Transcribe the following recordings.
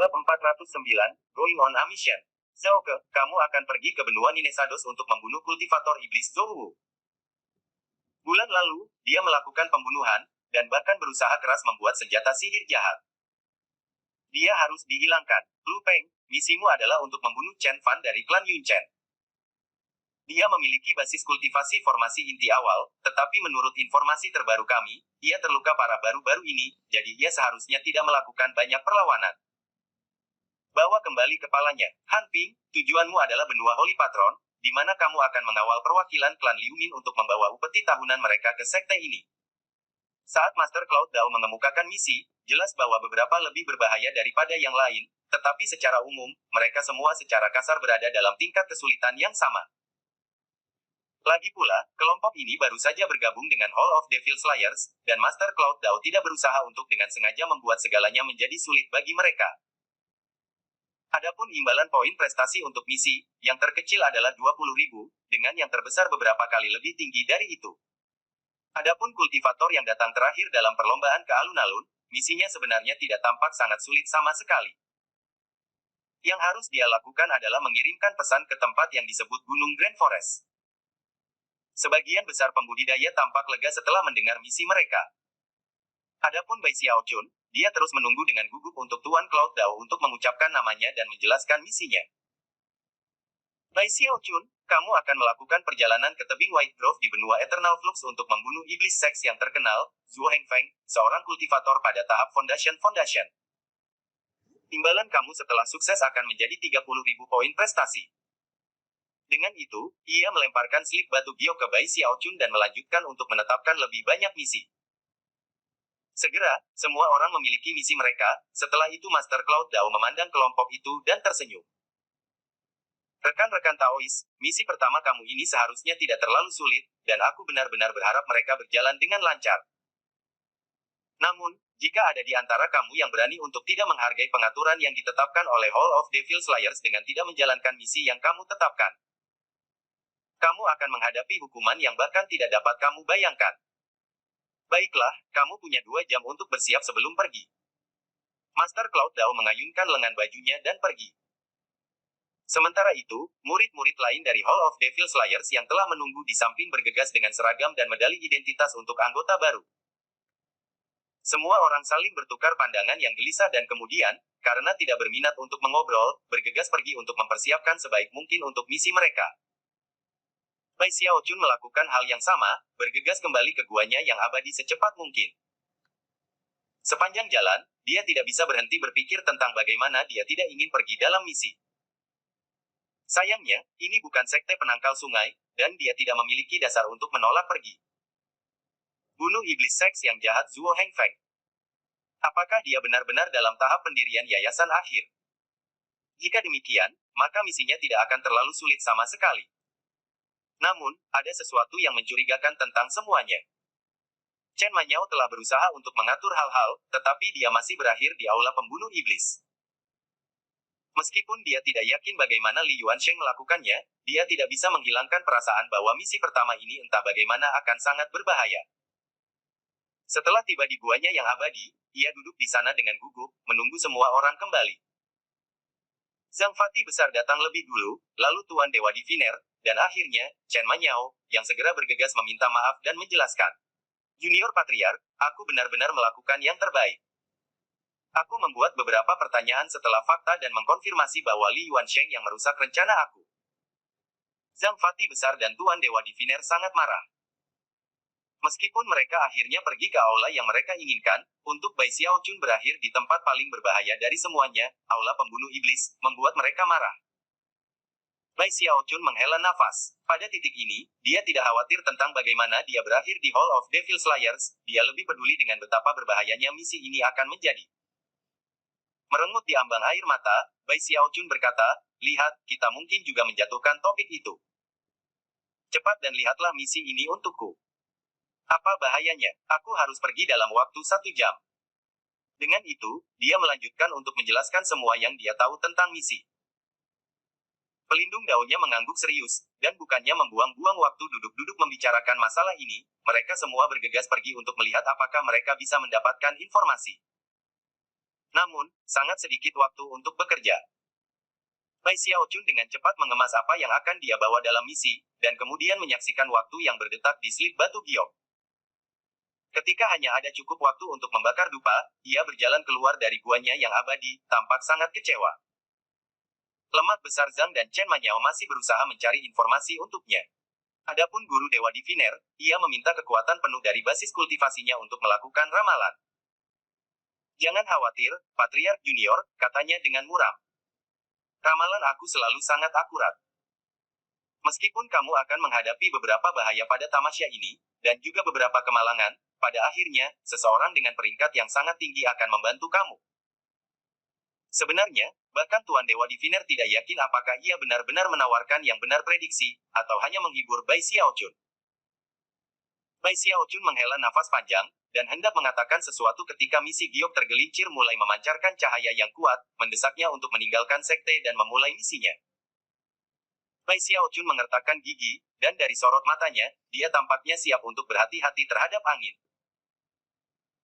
Bab 409, Going on a Mission. Zhao Ke, kamu akan pergi ke benua Ninesados untuk membunuh kultivator iblis Zhou Wu. Bulan lalu, dia melakukan pembunuhan, dan bahkan berusaha keras membuat senjata sihir jahat. Dia harus dihilangkan. Lu Peng, misimu adalah untuk membunuh Chen Fan dari klan Yun Chen. Dia memiliki basis kultivasi formasi inti awal, tetapi menurut informasi terbaru kami, ia terluka parah baru-baru ini, jadi ia seharusnya tidak melakukan banyak perlawanan. Bawa kembali kepalanya. Han Ping, tujuanmu adalah benua Holy Patron, di mana kamu akan mengawal perwakilan klan Liu Min untuk membawa upeti tahunan mereka ke sekte ini. Saat Master Cloud Dao mengemukakan misi, jelas bahwa beberapa lebih berbahaya daripada yang lain, tetapi secara umum, mereka semua secara kasar berada dalam tingkat kesulitan yang sama. Lagi pula, kelompok ini baru saja bergabung dengan Hall of Devil Slayers, dan Master Cloud Dao tidak berusaha untuk dengan sengaja membuat segalanya menjadi sulit bagi mereka. Adapun imbalan poin prestasi untuk misi, yang terkecil adalah 20.000, dengan yang terbesar beberapa kali lebih tinggi dari itu. Adapun kultivator yang datang terakhir dalam perlombaan ke alun-alun, misinya sebenarnya tidak tampak sangat sulit sama sekali. Yang harus dia lakukan adalah mengirimkan pesan ke tempat yang disebut Gunung Grand Forest. Sebagian besar pembudidaya tampak lega setelah mendengar misi mereka. Adapun Bai Xiaochun, dia terus menunggu dengan gugup untuk Tuan Cloud Dao untuk mengucapkan namanya dan menjelaskan misinya. Bai Xiaochun, kamu akan melakukan perjalanan ke tebing White Grove di benua Eternal Flux untuk membunuh iblis seks yang terkenal, Zhuo Hengfeng, seorang kultivator pada tahap Foundation. Imbalan kamu setelah sukses akan menjadi 30.000 poin prestasi. Dengan itu, ia melemparkan slip batu Gio ke Bai Xiaochun dan melanjutkan untuk menetapkan lebih banyak misi. Segera, semua orang memiliki misi mereka. Setelah itu Master Cloud Dao memandang kelompok itu dan tersenyum. Rekan-rekan Taois, misi pertama kamu ini seharusnya tidak terlalu sulit, dan aku benar-benar berharap mereka berjalan dengan lancar. Namun, jika ada di antara kamu yang berani untuk tidak menghargai pengaturan yang ditetapkan oleh Hall of Devil Slayers dengan tidak menjalankan misi yang kamu tetapkan, kamu akan menghadapi hukuman yang bahkan tidak dapat kamu bayangkan. Baiklah, kamu punya 2 jam untuk bersiap sebelum pergi. Master Cloud Dao mengayunkan lengan bajunya dan pergi. Sementara itu, murid-murid lain dari Hall of Devil Slayers yang telah menunggu di samping bergegas dengan seragam dan medali identitas untuk anggota baru. Semua orang saling bertukar pandangan yang gelisah dan kemudian, karena tidak berminat untuk mengobrol, bergegas pergi untuk mempersiapkan sebaik mungkin untuk misi mereka. Bai Xiaochun melakukan hal yang sama, bergegas kembali ke guanya yang abadi secepat mungkin. Sepanjang jalan, dia tidak bisa berhenti berpikir tentang bagaimana dia tidak ingin pergi dalam misi. Sayangnya, ini bukan sekte penangkal sungai, dan dia tidak memiliki dasar untuk menolak pergi. Bunuh iblis seks yang jahat Zhuo Hengfeng. Apakah dia benar-benar dalam tahap pendirian yayasan akhir? Jika demikian, maka misinya tidak akan terlalu sulit sama sekali. Namun, ada sesuatu yang mencurigakan tentang semuanya. Chen Manyao telah berusaha untuk mengatur hal-hal, tetapi dia masih berakhir di aula pembunuh iblis. Meskipun dia tidak yakin bagaimana Li Yuansheng melakukannya, dia tidak bisa menghilangkan perasaan bahwa misi pertama ini entah bagaimana akan sangat berbahaya. Setelah tiba di guanya yang abadi, ia duduk di sana dengan gugup, menunggu semua orang kembali. Zhang Fati besar datang lebih dulu, lalu Tuan Dewa Diviner, dan akhirnya, Chen Manyao, yang segera bergegas meminta maaf dan menjelaskan. Junior Patriark, aku benar-benar melakukan yang terbaik. Aku membuat beberapa pertanyaan setelah fakta dan mengkonfirmasi bahwa Li Yuansheng yang merusak rencana aku. Zhang Fati besar dan Tuan Dewa Diviner sangat marah. Meskipun mereka akhirnya pergi ke aula yang mereka inginkan, untuk Bai Xiaochun berakhir di tempat paling berbahaya dari semuanya, aula pembunuh iblis, membuat mereka marah. Bai Xiaochun menghela nafas. Pada titik ini, dia tidak khawatir tentang bagaimana dia berakhir di Hall of Devil Slayers, dia lebih peduli dengan betapa berbahayanya misi ini akan menjadi. Merengut di ambang air mata, Bai Xiaochun berkata, lihat, kita mungkin juga menjatuhkan topik itu. Cepat dan lihatlah misi ini untukku. Apa bahayanya? Aku harus pergi dalam waktu 1 jam. Dengan itu, dia melanjutkan untuk menjelaskan semua yang dia tahu tentang misi. Pelindung daunnya mengangguk serius, dan bukannya membuang-buang waktu duduk-duduk membicarakan masalah ini, mereka semua bergegas pergi untuk melihat apakah mereka bisa mendapatkan informasi. Namun, sangat sedikit waktu untuk bekerja. Bai Xiaochun dengan cepat mengemas apa yang akan dia bawa dalam misi, dan kemudian menyaksikan waktu yang berdetak di slip batu giok. Ketika hanya ada cukup waktu untuk membakar dupa, ia berjalan keluar dari guanya yang abadi, tampak sangat kecewa. Lemak besar Zhang dan Chen Manyao masih berusaha mencari informasi untuknya. Adapun guru Dewa Diviner, ia meminta kekuatan penuh dari basis kultivasinya untuk melakukan ramalan. Jangan khawatir, Patriark Junior, katanya dengan muram. Ramalan aku selalu sangat akurat. Meskipun kamu akan menghadapi beberapa bahaya pada tamasya ini, dan juga beberapa kemalangan, pada akhirnya, seseorang dengan peringkat yang sangat tinggi akan membantu kamu. Sebenarnya, bahkan Tuan Dewa Diviner tidak yakin apakah ia benar-benar menawarkan yang benar prediksi, atau hanya menghibur Bai Xiaochun. Bai Xiaochun menghela nafas panjang, dan hendak mengatakan sesuatu ketika misi giok tergelincir mulai memancarkan cahaya yang kuat, mendesaknya untuk meninggalkan sekte dan memulai misinya. Bai Xiaochun mengertakkan gigi, dan dari sorot matanya, dia tampaknya siap untuk berhati-hati terhadap angin.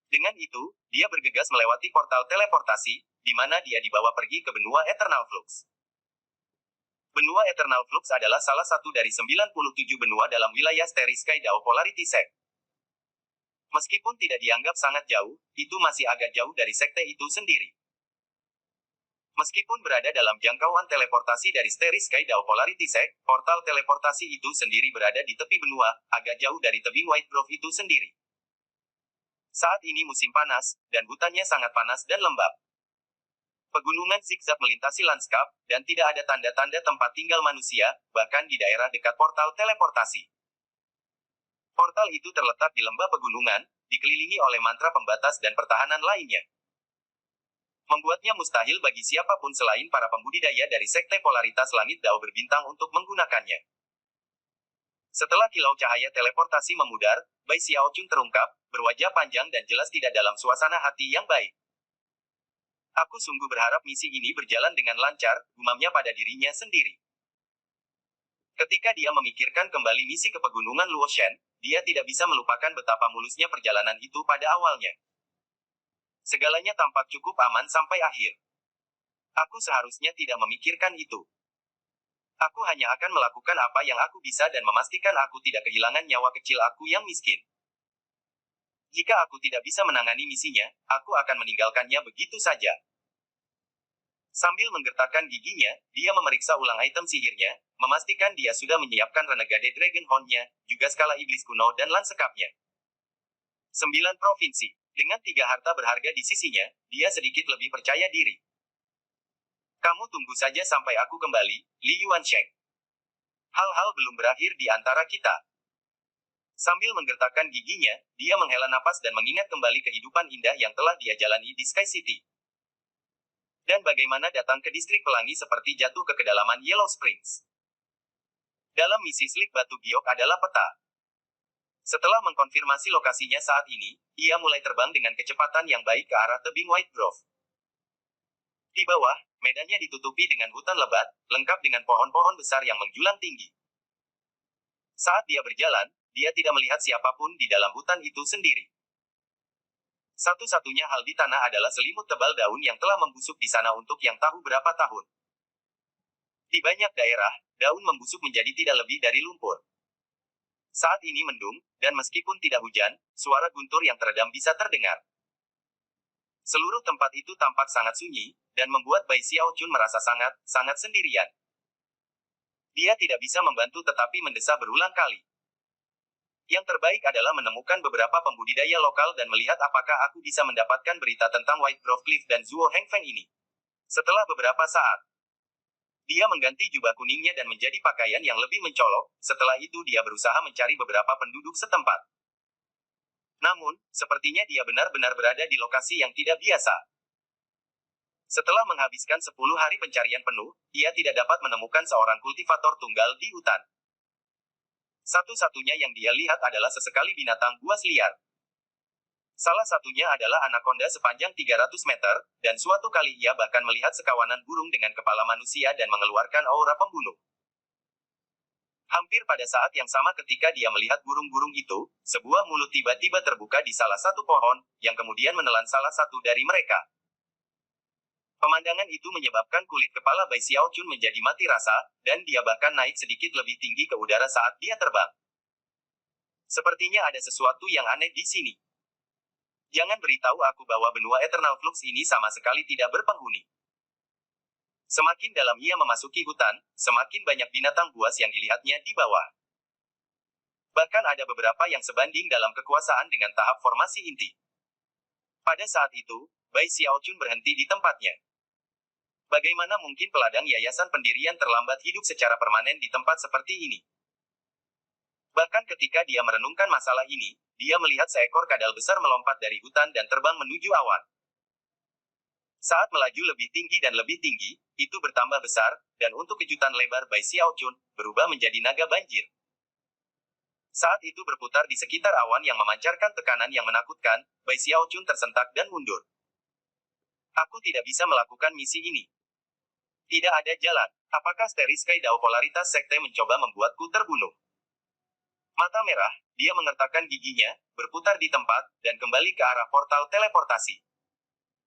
Dengan itu, dia bergegas melewati portal teleportasi, di mana dia dibawa pergi ke benua Eternal Flux. Benua Eternal Flux adalah salah satu dari 97 benua dalam wilayah Starry Sky Dao Polarity Sect. Meskipun tidak dianggap sangat jauh, itu masih agak jauh dari sekte itu sendiri. Meskipun berada dalam jangkauan teleportasi dari Starry Sky Dao Polarity Sect, portal teleportasi itu sendiri berada di tepi benua, agak jauh dari tebing White Grove itu sendiri. Saat ini musim panas, dan hutannya sangat panas dan lembab. Pegunungan zigzag melintasi lanskap, dan tidak ada tanda-tanda tempat tinggal manusia, bahkan di daerah dekat portal teleportasi. Portal itu terletak di lembah pegunungan, dikelilingi oleh mantra pembatas dan pertahanan lainnya. Membuatnya mustahil bagi siapapun selain para pembudidaya dari sekte polaritas langit Dao berbintang untuk menggunakannya. Setelah kilau cahaya teleportasi memudar, Bai Xiaochun terungkap, berwajah panjang dan jelas tidak dalam suasana hati yang baik. Aku sungguh berharap misi ini berjalan dengan lancar, gumamnya pada dirinya sendiri. Ketika dia memikirkan kembali misi ke pegunungan Luoshan, dia tidak bisa melupakan betapa mulusnya perjalanan itu pada awalnya. Segalanya tampak cukup aman sampai akhir. Aku seharusnya tidak memikirkan itu. Aku hanya akan melakukan apa yang aku bisa dan memastikan aku tidak kehilangan nyawa kecil aku yang miskin. Jika aku tidak bisa menangani misinya, aku akan meninggalkannya begitu saja. Sambil menggertakkan giginya, dia memeriksa ulang item sihirnya, memastikan dia sudah menyiapkan Renegade Dragon Horn-nya, juga skala iblis kuno dan lansekapnya. 9 provinsi. Dengan 3 harta berharga di sisinya, dia sedikit lebih percaya diri. Kamu tunggu saja sampai aku kembali, Li Yuansheng. Hal-hal belum berakhir di antara kita. Sambil menggertakkan giginya, dia menghela napas dan mengingat kembali kehidupan indah yang telah dia jalani di Sky City. Dan bagaimana datang ke distrik pelangi seperti jatuh ke kedalaman Yellow Springs. Dalam misi Slik Batu Giok adalah peta. Setelah mengkonfirmasi lokasinya saat ini, ia mulai terbang dengan kecepatan yang baik ke arah tebing White Grove. Di bawah, medannya ditutupi dengan hutan lebat, lengkap dengan pohon-pohon besar yang menjulang tinggi. Saat dia berjalan, dia tidak melihat siapapun di dalam hutan itu sendiri. Satu-satunya hal di tanah adalah selimut tebal daun yang telah membusuk di sana untuk yang tahu berapa tahun. Di banyak daerah, daun membusuk menjadi tidak lebih dari lumpur. Saat ini mendung, dan meskipun tidak hujan, suara guntur yang teredam bisa terdengar. Seluruh tempat itu tampak sangat sunyi, dan membuat Bai Xiaochun merasa sangat sendirian. Dia tidak bisa membantu tetapi mendesah berulang kali. Yang terbaik adalah menemukan beberapa pembudidaya lokal dan melihat apakah aku bisa mendapatkan berita tentang White Grove Cliff dan Zuo Hengfeng ini. Setelah beberapa saat, dia mengganti jubah kuningnya dan menjadi pakaian yang lebih mencolok, setelah itu dia berusaha mencari beberapa penduduk setempat. Namun, sepertinya dia benar-benar berada di lokasi yang tidak biasa. Setelah menghabiskan 10 hari pencarian penuh, ia tidak dapat menemukan seorang kultivator tunggal di hutan. Satu-satunya yang dia lihat adalah sesekali binatang buas liar. Salah satunya adalah anaconda sepanjang 300 meter, dan suatu kali ia bahkan melihat sekawanan burung dengan kepala manusia dan mengeluarkan aura pembunuh. Hampir pada saat yang sama ketika dia melihat burung-burung itu, sebuah mulut tiba-tiba terbuka di salah satu pohon, yang kemudian menelan salah satu dari mereka. Pemandangan itu menyebabkan kulit kepala Bai Xiaochun menjadi mati rasa, dan dia bahkan naik sedikit lebih tinggi ke udara saat dia terbang. Sepertinya ada sesuatu yang aneh di sini. Jangan beritahu aku bahwa benua Eternal Flux ini sama sekali tidak berpenghuni. Semakin dalam ia memasuki hutan, semakin banyak binatang buas yang dilihatnya di bawah. Bahkan ada beberapa yang sebanding dalam kekuasaan dengan tahap formasi inti. Pada saat itu, Bai Xiaochun berhenti di tempatnya. Bagaimana mungkin peladang yayasan pendirian terlambat hidup secara permanen di tempat seperti ini? Bahkan ketika dia merenungkan masalah ini, dia melihat seekor kadal besar melompat dari hutan dan terbang menuju awan. Saat melaju lebih tinggi dan lebih tinggi, itu bertambah besar, dan untuk kejutan lebar Bai Xiaochun, berubah menjadi naga banjir. Saat itu berputar di sekitar awan yang memancarkan tekanan yang menakutkan, Bai Xiaochun tersentak dan mundur. Aku tidak bisa melakukan misi ini. Tidak ada jalan. Apakah Steriskei Dao Polaritas Sekte mencoba membuatku terbunuh? Mata merah, dia mengertakkan giginya, berputar di tempat, dan kembali ke arah portal teleportasi.